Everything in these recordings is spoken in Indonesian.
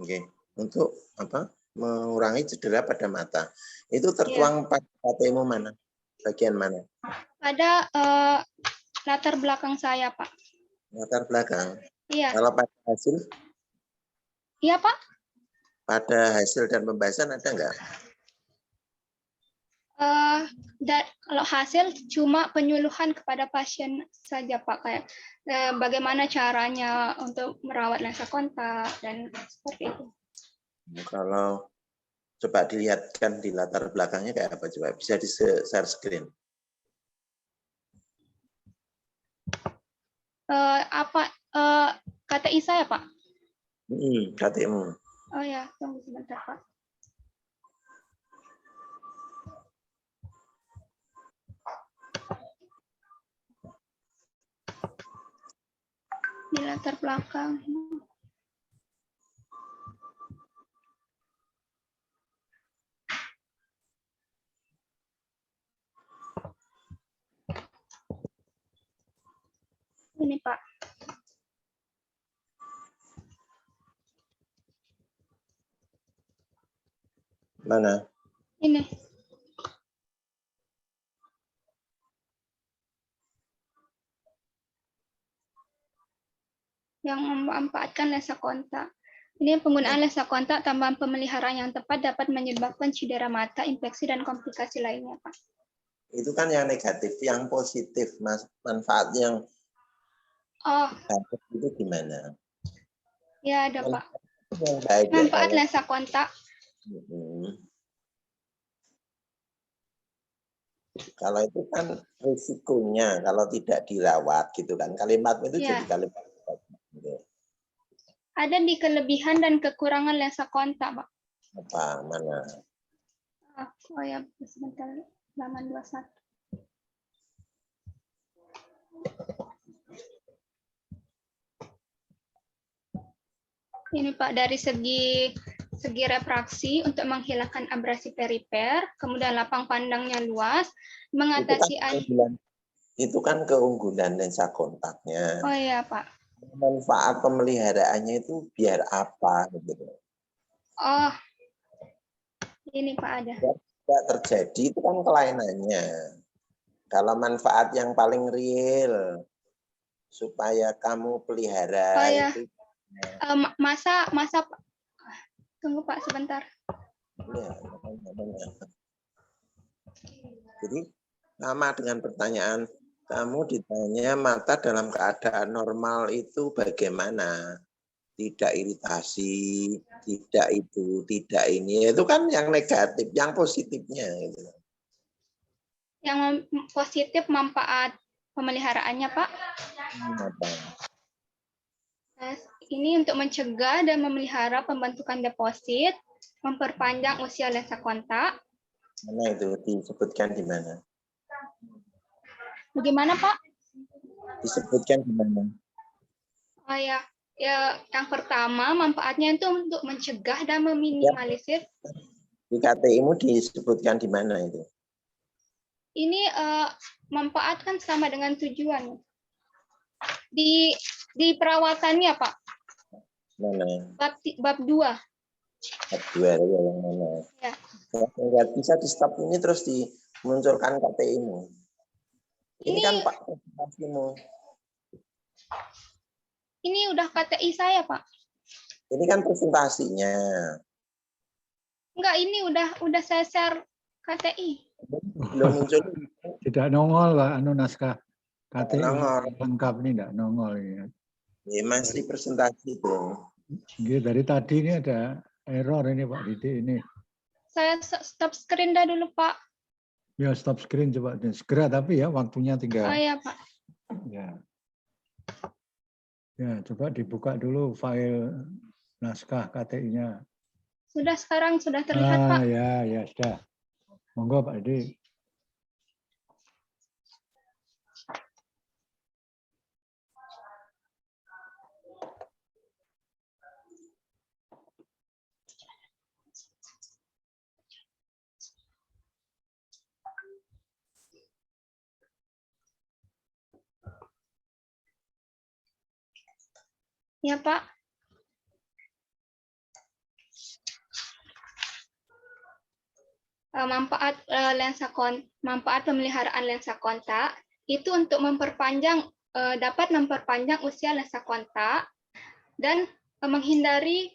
Oke. Untuk apa? Mengurangi cedera pada mata. Itu tertuang pada KTmu mana? Bagian mana? Pada latar belakang saya, Pak. Latar belakang. Iya. Kalau pada hasil? Iya, Pak. Pada hasil dan pembahasan ada nggak? Kalau hasil cuma penyuluhan kepada pasien saja, Pak, kayak bagaimana caranya untuk merawat lensa kontak dan seperti itu. Kalau coba dilihatkan di latar belakangnya kayak apa, coba bisa di share screen. KTI saya, Pak? KTmu. Oh ya, tunggu sebentar, Pak. Di latar belakang. Ini, Pak. Mana? Ini. Yang memanfaatkan lensa kontak. Ini penggunaan lensa kontak tambahan pemeliharaan yang tepat dapat menyebabkan cedera mata, infeksi, dan komplikasi lainnya, Pak. Itu kan yang negatif, yang positif, manfaat yang itu gimana? Ya, ada, Pak. Yang baik, manfaat lensa kontak. Kalau itu kan risikonya kalau tidak dirawat gitu kan. Kalimat itu jadi kalimat. Ada di kelebihan dan kekurangan lensa kontak, Pak. Apa? Mana? Oh ya, sebentar. Halaman 21. Ini, Pak, dari segi refraksi untuk menghilangkan abrasi perifer, kemudian lapang pandangnya luas, mengatasi itu kan keunggulan lensa kontaknya. Oh iya, Pak. Manfaat pemeliharaannya itu biar apa gitu. Oh. Ini, Pak, ada. Tidak terjadi itu kan kelainannya. Kalau manfaat yang paling real supaya kamu pelihara itu masa tunggu, Pak, sebentar. Ya, jadi sama dengan pertanyaan kamu ditanya mata dalam keadaan normal itu bagaimana? Tidak iritasi, tidak itu, tidak ini. Itu kan yang negatif, yang positifnya gitu. Yang positif manfaat pemeliharaannya, Pak. Ini untuk mencegah dan memelihara pembentukan deposit, memperpanjang usia lensa kontak. Mana itu disebutkan di mana? Bagaimana, Pak? Disebutkan di mana? Oh ya, yang pertama manfaatnya itu untuk mencegah dan meminimalisir. Di KTI-mu disebutkan di mana itu? Ini manfaat kan sama dengan tujuan. Di perawatannya, Pak. Mana? Bab 2. Bab 2 yang mana? Ya. Nggak bisa di stop ini terus dimunculkan KTI-mu. Ini kan Pak presentasimu. Ini udah KTI saya, Pak. Ini kan presentasinya. Enggak, ini udah saya share KTI. Belum muncul. Tidak nongol, Pak, naskah KTI lengkap ini tidak nongol ini. Ya, masih presentasi itu. Dari tadi ini ada error ini, Pak Didi ini. Saya stop screen dah dulu, Pak. Ya, stop screen coba segera, tapi ya waktunya tinggal. Oh ya, Pak. Ya. Ya, coba dibuka dulu file naskah KTI-nya. Sudah sekarang sudah terlihat, Pak. Ya sudah. Monggo Pak Didi. Ya, Pak. manfaat pemeliharaan lensa kontak itu untuk dapat memperpanjang usia lensa kontak dan menghindari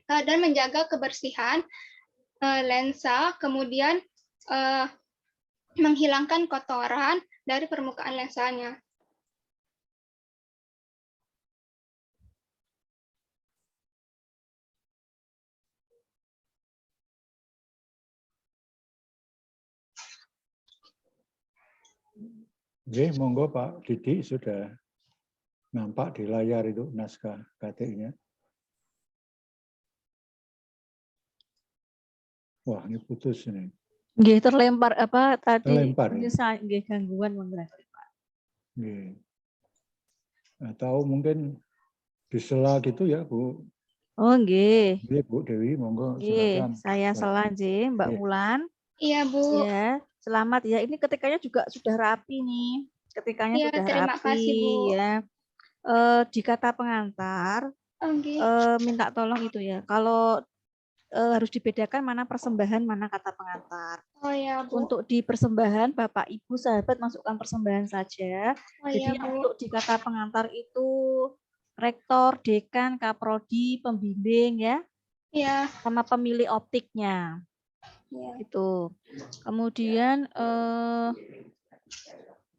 dan menjaga kebersihan lensa, kemudian menghilangkan kotoran dari permukaan lensanya. Oke, monggo Pak Didi sudah nampak di layar itu naskah KTI-nya. Wah, ini putus ini. Nggih, terlempar apa tadi? Terlempar ya? Nggih, gangguan menggerak. Nggih. Atau mungkin disela gitu ya, Bu. Oh, nggih. Nggih, Bu Dewi, monggo Nggih, silakan. saya selanjutnya Mbak Nggih. Wulan. Iya, Bu. Ya, selamat ya. Ini ketikanya juga sudah rapi nih. Ketikanya Iya, sudah terima rapi kasih, Bu. ya. Di kata pengantar, Oke. minta tolong itu ya. Kalau harus dibedakan mana persembahan, mana kata pengantar. Oh ya, Bu. Untuk di persembahan, Bapak, Ibu, sahabat masukkan persembahan saja. Oh Jadi ya, Bu. untuk di kata pengantar itu rektor, dekan, kaprodi, pembimbing ya, Iya. sama pemilih optiknya. Iya. Gitu. Kemudian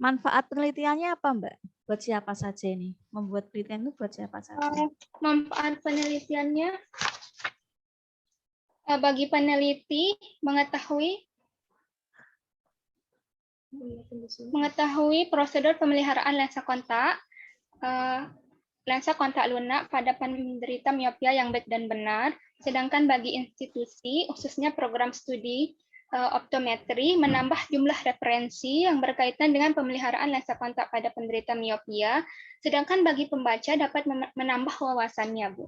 manfaat penelitiannya apa, Mbak? Buat siapa saja ini? Membuat penelitian itu buat siapa saja? Manfaat penelitiannya bagi peneliti mengetahui prosedur pemeliharaan lensa kontak lunak pada penderita miopia yang baik dan benar. Sedangkan bagi institusi, khususnya program studi optometri, menambah jumlah referensi yang berkaitan dengan pemeliharaan lensa kontak pada penderita miopia. Sedangkan bagi pembaca dapat menambah wawasannya, Bu.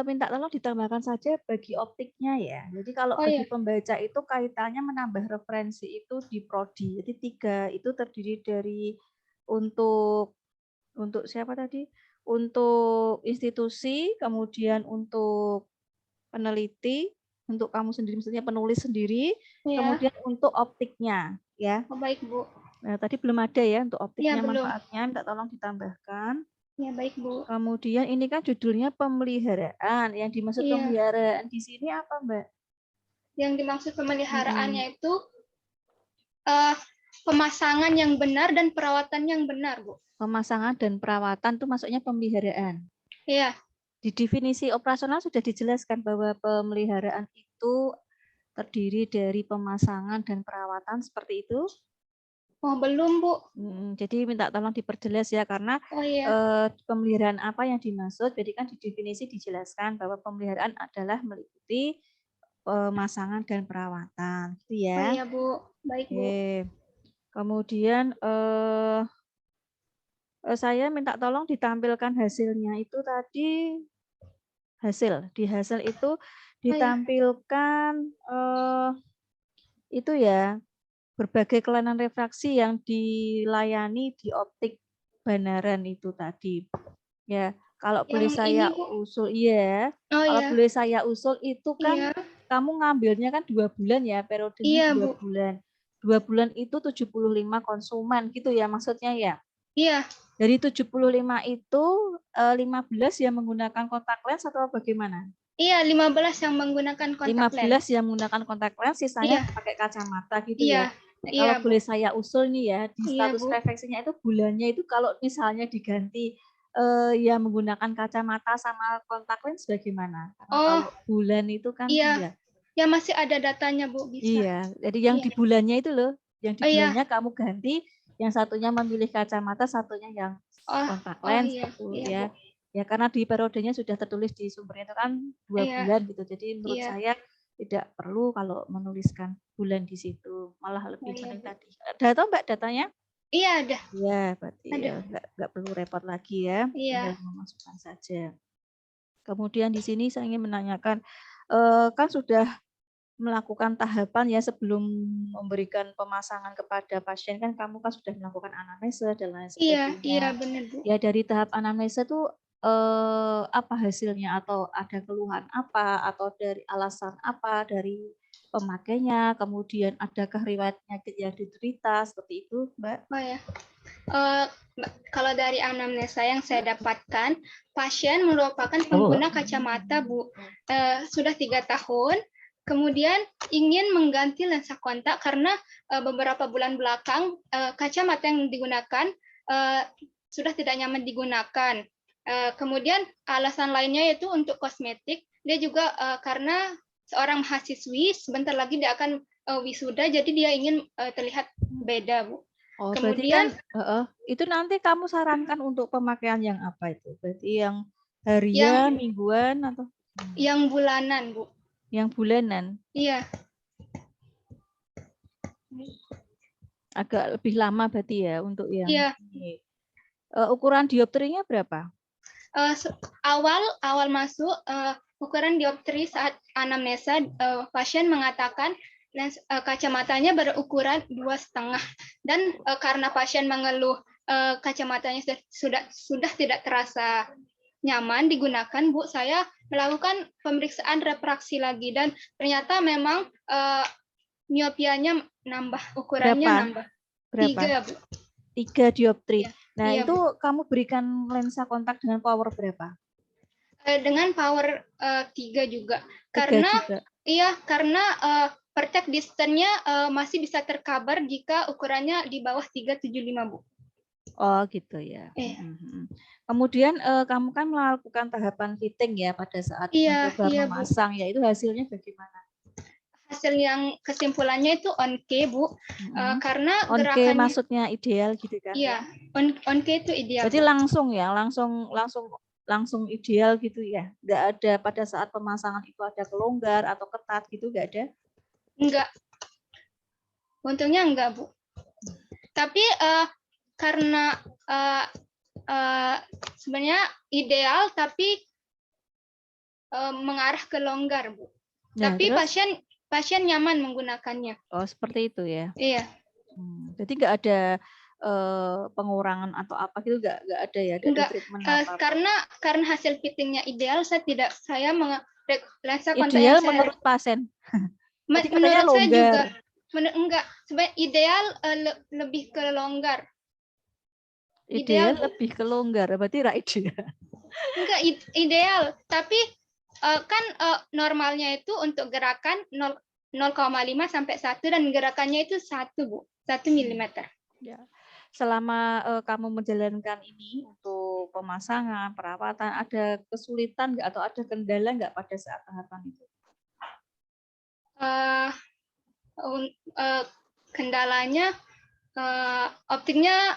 Minta tolong ditambahkan saja bagi optiknya ya. Jadi kalau bagi pembaca itu kaitannya menambah referensi itu di prodi. Jadi 3 itu terdiri dari untuk siapa tadi? Untuk institusi, kemudian untuk peneliti, untuk kamu sendiri, maksudnya penulis sendiri, kemudian untuk optiknya, ya. Oh, baik, Bu. Nah, tadi belum ada ya untuk optiknya, belum. manfaatnya, minta tolong ditambahkan. Ya, baik, Bu. Kemudian ini kan judulnya pemeliharaan. Yang dimaksud pemeliharaan di sini apa, Mbak? Yang dimaksud pemeliharaannya itu pemasangan yang benar dan perawatan yang benar, Bu. Pemasangan dan perawatan itu maksudnya pemeliharaan. Iya. Di definisi operasional sudah dijelaskan bahwa pemeliharaan itu terdiri dari pemasangan dan perawatan seperti itu. Oh, belum, Bu. Jadi minta tolong diperjelas ya, karena pemeliharaan apa yang dimaksud. Jadi kan di definisi dijelaskan bahwa pemeliharaan adalah meliputi pemasangan dan perawatan, gitu ya. Oh iya, Bu. Baik, Bu. Kemudian saya minta tolong ditampilkan hasilnya itu tadi. Di hasil itu ditampilkan itu ya, berbagai kelainan refraksi yang dilayani di optik Banaran itu tadi. Ya, kalau boleh saya usul, kalau boleh saya usul itu kan kamu ngambilnya kan 2 bulan ya, periodenya 2 bulan. 2 bulan itu 75 konsumen gitu ya maksudnya ya? Iya. Dari 75 itu 15 yang menggunakan kontak lens atau bagaimana? Iya, 15 yang menggunakan kontak lens. 15 yang menggunakan kontak lens, sisanya pakai kacamata gitu ya. Kalau boleh saya usul nih ya, di status refleksinya itu bulannya itu kalau misalnya diganti yang menggunakan kacamata sama kontak lens bagaimana? Karena kalau bulan itu kan ya masih ada datanya, Bu, bisa. Iya, jadi yang di bulannya itu loh, yang di bulannya kamu ganti, yang satunya memilih kacamata, satunya yang kontak lens gitu ya. Ya karena di periodenya sudah tertulis di sumbernya itu kan 2 bulan gitu. Jadi menurut saya tidak perlu kalau menuliskan bulan di situ, malah lebih penting tadi. Ada atau Mbak datanya? Iya, ada. Iya, berarti ya enggak perlu repot lagi ya. Iya. Tinggal memasukkan saja. Kemudian di sini saya ingin menanyakan, kan sudah melakukan tahapan ya sebelum memberikan pemasangan kepada pasien, kan kamu kan sudah melakukan anamnesa dan lain sebagainya. Iya, benar, Bu. Ya dari tahap anamnesa itu apa hasilnya, atau ada keluhan apa, atau dari alasan apa dari pemakainya, kemudian adakah riwayat penyakit yang diderita, seperti itu, Mbak? Oh ya, kalau dari anamnesa yang saya dapatkan, pasien merupakan pengguna kacamata, Bu. Sudah 3 tahun, kemudian ingin mengganti lensa kontak karena beberapa bulan belakang kacamata yang digunakan sudah tidak nyaman digunakan. Kemudian alasan lainnya yaitu untuk kosmetik. Dia juga karena seorang mahasiswi, sebentar lagi dia akan wisuda, jadi dia ingin terlihat beda, Bu. Oh, kemudian berarti kan, itu nanti kamu sarankan untuk pemakaian yang apa itu? Berarti yang harian, mingguan, atau? Yang bulanan, Bu. Yang bulanan? Iya. Agak lebih lama berarti ya untuk yang ini. Ukuran dioptrinya berapa? Awal masuk ukuran dioptri saat anamnesa, pasien mengatakan kacamatanya berukuran 2,5, dan karena pasien mengeluh kacamatanya sudah tidak terasa nyaman digunakan, Bu, saya melakukan pemeriksaan refraksi lagi, dan ternyata memang miopianya nambah, ukurannya nambah. Berapa? 3, Bu. 3 dioptri. Ya. Nah, iya, itu Bu. kamu berikan lensa kontak dengan power berapa? Dengan power 3 juga. 3 karena juga. Iya, karena pertek distance-nya masih bisa tercover jika ukurannya di bawah 375, Bu. Oh, gitu ya. Kemudian kamu kan melakukan tahapan fitting ya pada saat mencoba memasang, ya itu hasilnya bagaimana? Hasil yang kesimpulannya itu on-K, Bu. Karena on-K maksudnya ideal gitu kan? Iya, on-K itu ideal. Berarti langsung ya, langsung ideal gitu ya? Nggak ada pada saat pemasangan itu ada kelonggar atau ketat gitu, nggak ada? Enggak. Untungnya enggak, Bu. Tapi karena sebenarnya ideal, tapi mengarah ke longgar, Bu. Nah, tapi terus? pasien nyaman menggunakannya. Oh, seperti itu ya? Iya. Jadi nggak ada pengurangan atau apa gitu, nggak ada ya dari treatment apa-apa? Karena hasil fittingnya ideal, saya lensa kontak ideal menurut pasien. Menurut saya juga enggak, sebenarnya ideal lebih ke longgar. Ideal lebih ke longgar, berarti ideal. Enggak ideal, tapi kan normalnya itu untuk gerakan 0,5 sampai 1, dan gerakannya itu 1, Bu, 1 mm. Ya. Selama kamu menjalankan ini untuk pemasangan, perawatan, ada kesulitan nggak atau ada kendala nggak pada saat tahapan itu? Kendalanya optiknya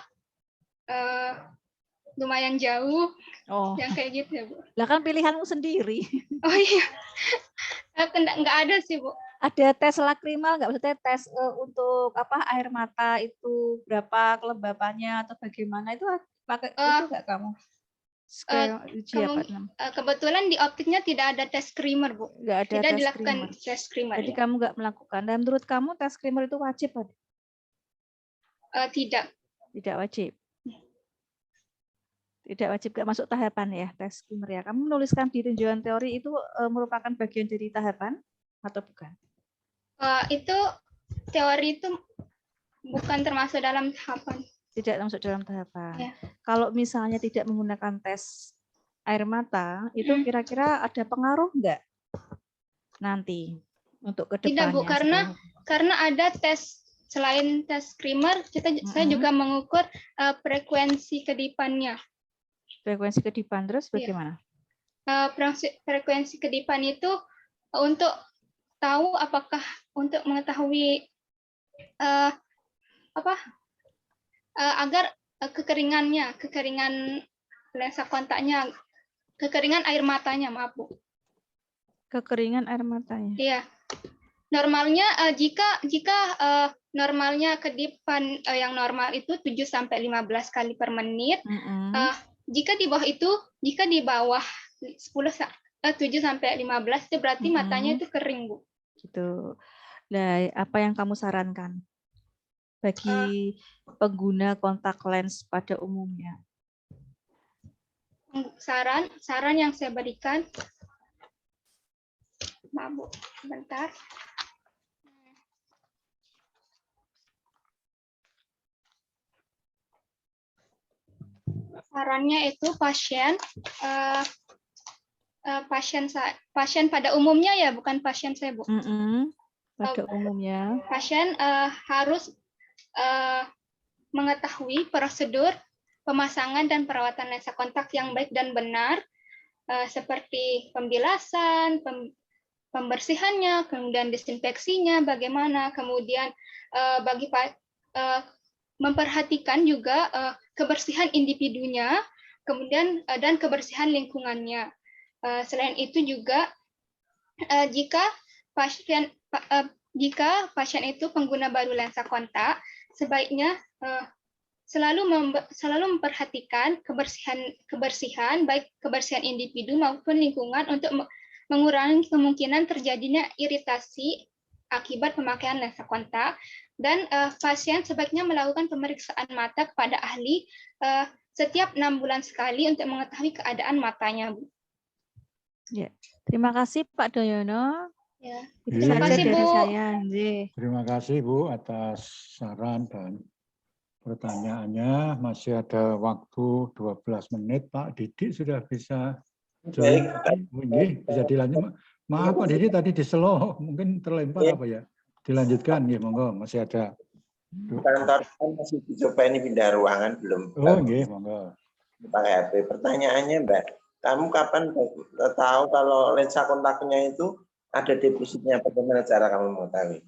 lumayan jauh, yang kayak gitu ya, Bu. Lah kan pilihanmu sendiri. Oh iya, nggak ada sih, Bu. Ada tes lakrimal nggak? Maksudnya tes untuk apa, air mata itu berapa kelembapannya atau bagaimana, itu pakai itu nggak kamu? Kebetulan di optiknya tidak ada tes screamer, Bu. Nggak ada tidak tes dilakukan screamer. Tes screamer. Jadi kamu nggak melakukan. Dan menurut kamu tes screamer itu wajib? Tidak. Tidak wajib. Tidak wajib, nggak masuk tahapan ya tes screamer ya. Kamu menuliskan di tinjauan teori itu merupakan bagian dari tahapan atau bukan? Itu teori itu bukan termasuk dalam tahapan. Tidak masuk dalam tahapan. Ya. Kalau misalnya tidak menggunakan tes air mata, itu kira-kira ada pengaruh nggak nanti untuk kedepannya? Tidak, Bu, karena ada tes selain tes screamer, saya juga mengukur frekuensi kedipannya. Frekuensi kedipan, terus bagaimana? Frekuensi kedipan itu untuk tahu apakah untuk mengetahui agar kekeringan lensa kontaknya, kekeringan air matanya, maaf, Bu. Kekeringan air matanya. Iya. Normalnya jika normalnya kedipan yang normal itu 7 sampai 15 kali per menit. Jika di bawah 7 sampai 15 itu berarti matanya itu kering, Bu. Gitu. Nah, apa yang kamu sarankan bagi pengguna kontak lens pada umumnya? saran yang saya berikan, maaf Bu, bentar. Sarannya itu pasien pada umumnya ya, bukan pasien saya Bu. Pada umumnya pasien harus mengetahui prosedur pemasangan dan perawatan lensa kontak yang baik dan benar, seperti pembilasan, pembersihannya, kemudian desinfeksinya bagaimana, kemudian memperhatikan juga kebersihan individunya, kemudian dan kebersihan lingkungannya. Selain itu juga jika pasien itu pengguna baru lensa kontak, sebaiknya selalu memperhatikan kebersihan baik kebersihan individu maupun lingkungan untuk mengurangi kemungkinan terjadinya iritasi akibat pemakaian lensa kontak, dan pasien sebaiknya melakukan pemeriksaan mata kepada ahli setiap 6 bulan sekali untuk mengetahui keadaan matanya, Bu. Ya, terima kasih Pak Doyono. Ya. Terima kasih Bu. Terima kasih Bu atas saran dan pertanyaannya. Masih ada waktu 12 menit. Pak Didik sudah bisa bisa dilanjut. Maaf Pak Didik tadi diselo, mungkin terlempar apa ya? Dilanjutkan ya, monggo. Masih ada. Kantor masih dicoba ini pindah ruangan belum. Oh, nggih, monggo. Pakai HP. Pertanyaannya Mbak, kamu kapan tahu kalau lensa kontaknya itu ada depositnya? Bagaimana cara kamu mengetahui?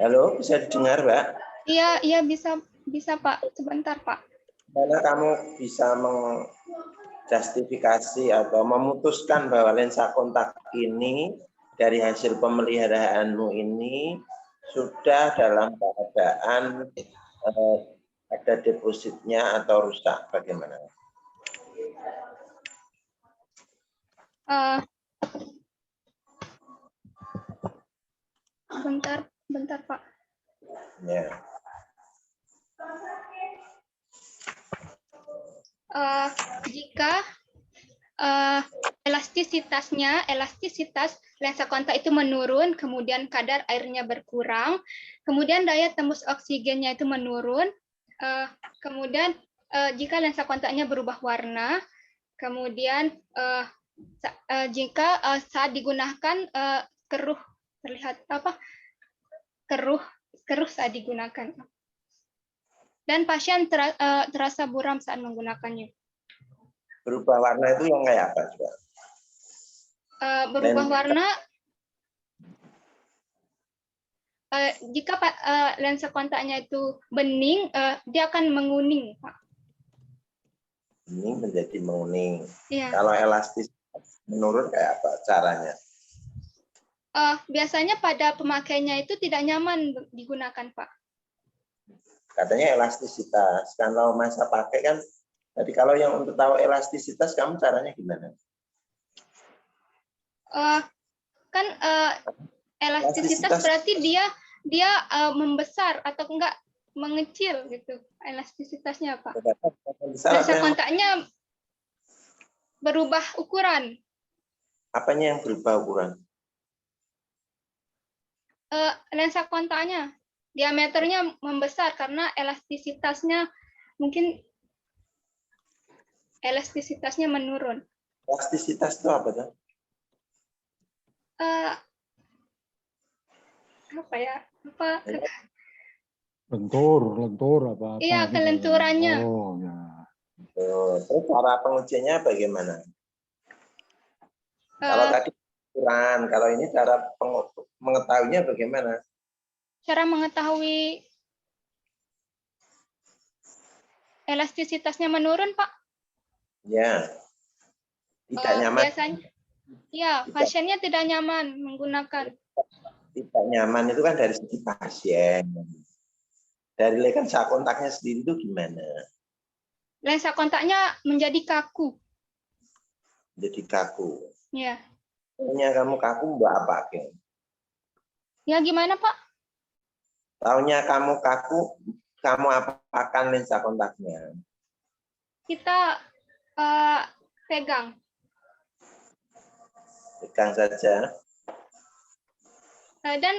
Halo, bisa didengar, Mbak? Iya bisa Pak. Sebentar Pak. Mana kamu bisa menjustifikasi atau memutuskan bahwa lensa kontak ini dari hasil pemeliharaanmu ini sudah dalam keadaan ada depositnya atau rusak? Bagaimana? Bentar Pak. Ya. Jika elastisitas lensa kontak itu menurun, kemudian kadar airnya berkurang, kemudian daya tembus oksigennya itu menurun, kemudian jika lensa kontaknya berubah warna, kemudian jika saat digunakan keruh terlihat keruh saat digunakan. Dan pasien terasa buram saat menggunakannya. Berubah warna itu yang kayak apa? Berubah warna, jika lensa kontaknya itu bening, dia akan menguning, Pak. Bening menjadi menguning. Ya. Kalau elastis menurun kayak apa caranya? Biasanya pada pemakainya itu tidak nyaman digunakan, Pak. Katanya elastisitas. Kalau masa pakai kan, jadi kalau yang untuk tahu elastisitas, kamu caranya gimana? Elastisitas berarti dia membesar atau enggak mengecil gitu. Elastisitasnya Pak. Lensa kontaknya berubah ukuran. Apanya yang berubah ukuran? Lensa kontaknya. Diameternya membesar karena elastisitasnya menurun. Elastisitas itu apa tuh? Lentur apa? Iya, kelenturannya. Oh, ya. Terus cara pengujiannya bagaimana? Kalau tadi ukuran, kalau ini cara mengetahuinya bagaimana? Cara mengetahui elastisitasnya menurun, Pak? Ya. Tidak nyaman. Biasanya, ya, pasiennya tidak nyaman menggunakan. Tidak nyaman itu kan dari segi pasien. Dari lensa kontaknya sendiri itu gimana? Lensa kontaknya menjadi kaku. Jadi kaku. Ya. Taunya kamu kaku, Mbak pakai. Ya, gimana, Pak? Taunya kamu kaku, kamu apakan lensa kontaknya? Kita pegang. Pegang saja. Dan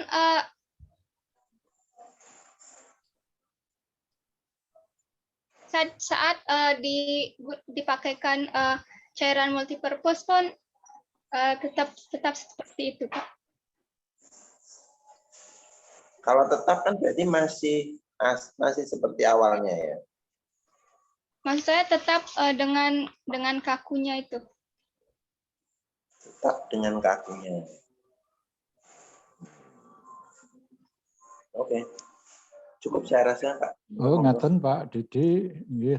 saat dipakaikan cairan multipurpose pun tetap seperti itu, Pak. Kalau tetap kan berarti masih seperti awalnya ya. Maksud saya tetap dengan kakunya itu. Tetap dengan kakunya. Oke. Cukup saya rasa, Pak. Oh, ngaten Pak Didi.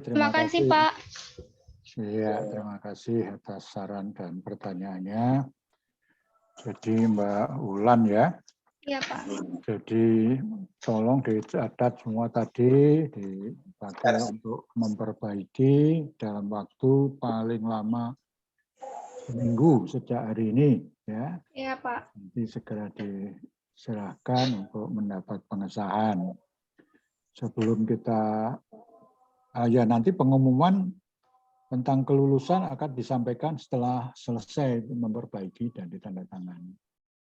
Terima kasih Pak. Iya, terima kasih atas saran dan pertanyaannya. Jadi Mbak Ulan ya. Iya, Pak. Jadi tolong dicatat semua tadi, dipakai untuk memperbaiki dalam waktu paling lama seminggu sejak hari ini ya. Iya, Pak. Nanti segera diserahkan untuk mendapat pengesahan. Sebelum kita ya nanti pengumuman tentang kelulusan akan disampaikan setelah selesai memperbaiki dan ditandatangani.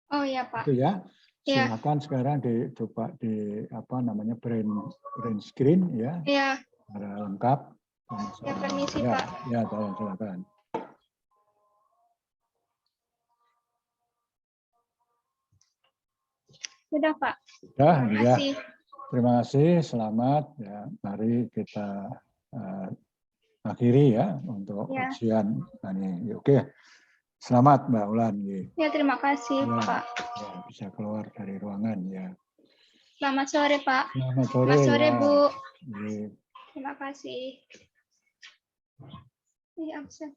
Oh iya, Pak. Itu ya. Ya. Silakan sekarang dicoba print screen ya. Iya. Secara lengkap. Ya, permisi, ya, Pak. Ya, tolong silakan. Sudah, Pak. Terima kasih. Terima kasih. Selamat ya. Mari kita akhiri ya untuk ujian ini. Oke. Selamat Mbak Ulan. Ya, terima kasih, Pak. Ya, bisa keluar dari ruangan ya. Selamat sore, Pak. Selamat sore, Selamat sore, Bu. Terima kasih. Iya, absen.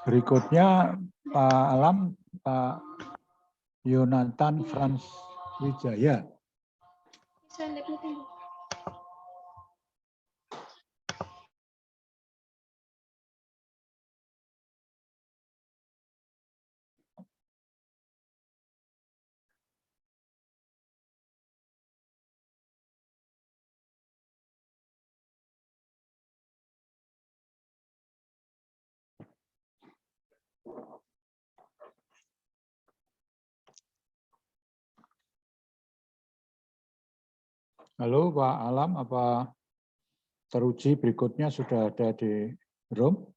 Berikutnya Pak Alam, Pak Yonatan Frans Wijaya. Saya lihat meeting. Halo Pak Alam, apa teruji berikutnya sudah ada di room?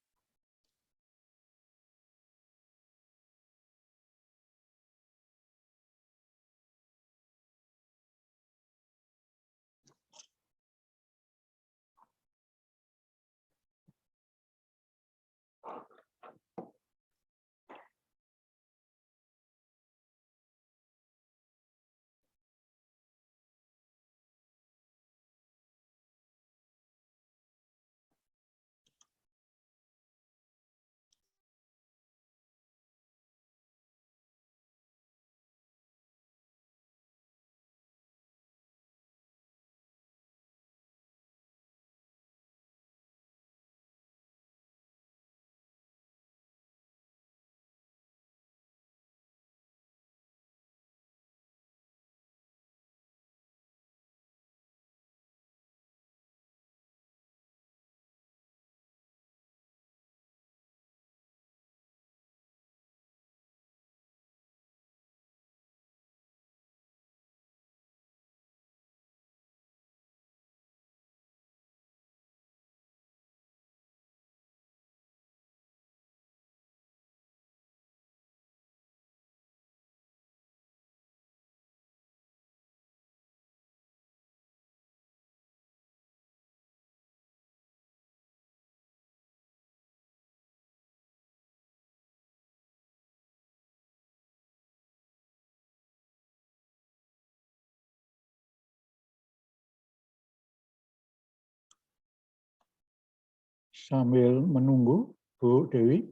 Sambil menunggu, Bu Dewi.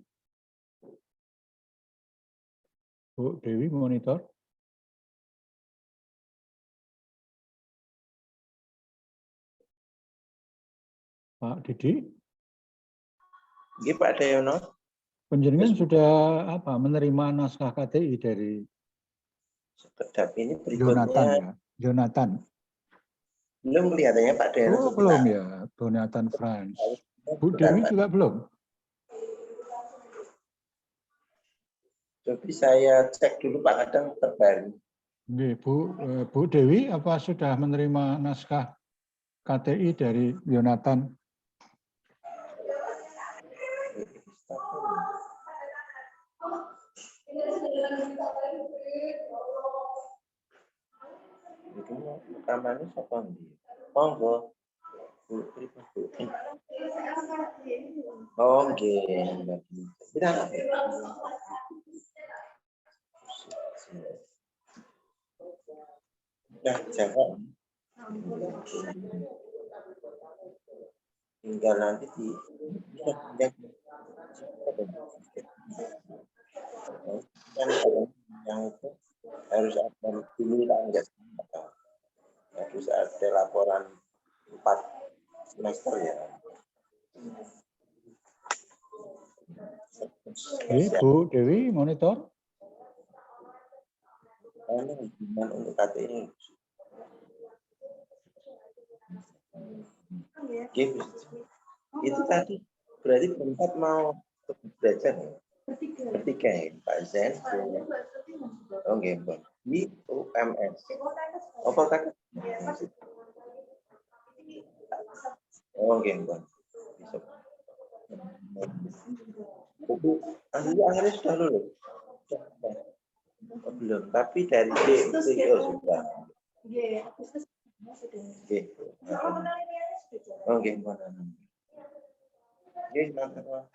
Bu Dewi monitor. Pak Didi. Iya Pak Dayono. Penjenengan sudah menerima naskah KTI dari Sekedap ini berikutnya. Yonatan ya. Yonatan. Belum kelihatannya Pak Deru. Oh, belum ya, Bu Nathan Franz. Bu Dewi juga belum? Tapi saya cek dulu Pak, kadang terbaru. Bu Dewi, apa sudah menerima naskah KTI dari Yonatan? Itu rekamannya siapa nih? Monggo. Oh, nggih. Tidak. Nah, jangan. Tinggal nanti di yang itu harus ada dulu harus ada laporan 4 semester ya. Bu Dewi monitor. Ini hubungan untuk KTI. Itu tadi berarti berempat mau belajar ya? Bertiga ya Pak Zen. Oke, di UMS. Apa kata? Oke, Bang. Itu akhirnya sudah lulus. Belum, tapi dari itu sudah. Oke. Oke, Bang. Oke, mantap.